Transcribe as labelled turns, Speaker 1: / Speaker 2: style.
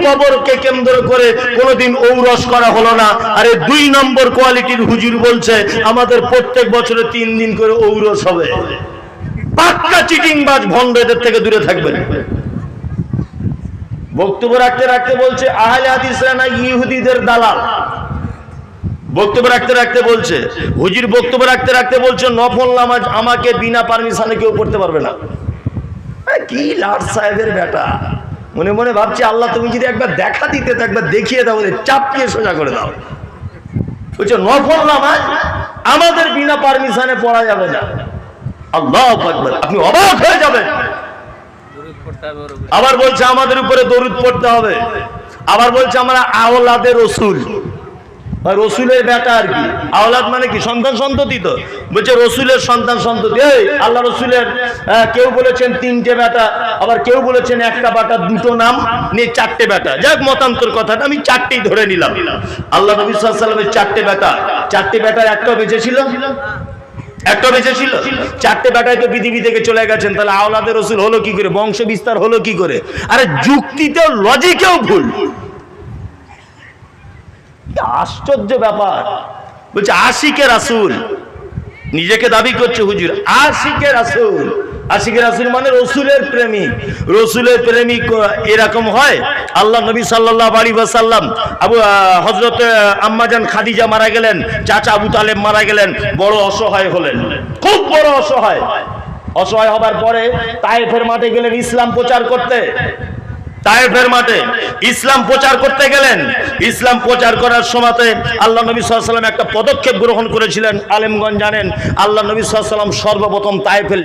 Speaker 1: কবরকে কেন্দ্র করে কোনোদিন ঔরস করা হলো না। আরে 2 নম্বর কোয়ালিটির হুজুর বলছে আমাদের প্রত্যেক বছরে 3 দিন করে ঔরস হবে। পাক্কা চিটিংবাজ ভণ্ড, এদের থেকে দূরে থাকবেন। বক্তব্য রাখতে রাখতে বলছে আহলে হাদিসরা না ইহুদিদের দালাল। বক্তব্য রাখতে রাখতে বলছে হুজুর, বক্তব্য রাখতে রাখতে বলছে নফল নামাজ আমাকে বিনা পারমিশনে কেউ পড়তে পারবে না। কি লাট সাহেবের বেটা, মনে মনে ভাবছি আল্লাহ তুমি যদি একবার দেখা দিতে তো একবার দেখিয়ে দাও, চাপকিয়ে সোজা করে দাও। বলছে নফল নামাজ আমাদের বিনা পারমিশনে পড়া যাবে না। আল্লাহু আকবার, আপনি অবাক হয়ে যাবেন। আবার বলছে আমাদের উপরে দরুদ পড়তে হবে। আবার বলছে আমরা আওলাদে রসুল, রসুলের বেটা আর কি। আওলাদ মানে কি? সন্তান সন্ততি। তো বলছে রসুলের সন্তান সন্ততি। আল্লাহ রসুলের কেউ বলেছেন 3টে বেটা, আবার কেউ বলেছেন একটা বেটা 2টো নাম নিয়ে 4টে বেটা। যাক মতান্তর কথাটা আমি 4টেই ধরে নিলাম। আল্লাহ নবী সাল্লাল্লাহু আলাইহি ওয়াসাল্লামের 4টে বেটা, 4টে বেটার একটাও বেঁচে ছিল, একটা বেঁচে ছিল। 4টে বেটায় তো পৃথিবী থেকে চলে গেছেন। তাহলে আওলাদে রসুল হলো কি করে? বংশ বিস্তার হলো কি করে? আরে যুক্তিতেও লজিকেও ভুল। আশ্চর্য ব্যাপার। বলছে আশিকে রাসূল, নিজেকে দাবি করছে হুজুর আশিকে রাসূল। আশিকে রাসূল মানে রসুলের প্রেমিক। রসুলের প্রেমিক এরকম হয়। আল্লাহ নবী সাল্লাল্লাহু আলাইহি ওয়াসাল্লাম হযরত আম্মাজান খাদিজা মারা গেলেন, চাচা আবু তালেব মারা গেলেন, বড় অসহায় হলেন, খুব বড় অসহায়। অসহায় হবার পরে তায়েফের মাঠে গেলেন ইসলাম প্রচার করতে। তায়েফের মাঠে ইসলাম প্রচার করতে গেলেন। ইসলাম প্রচার করার সময়তে আল্লাহ নবী সাল্লাল্লাহু আলাইহি ওয়াসাল্লাম একটা পদক্ষেপ গ্রহণ করেছিলেন। আলেমগণ জানেন, আল্লাহ নবী সাল্লাল্লাহু আলাইহি ওয়াসাল্লাম সর্বপ্রথম তায়েফের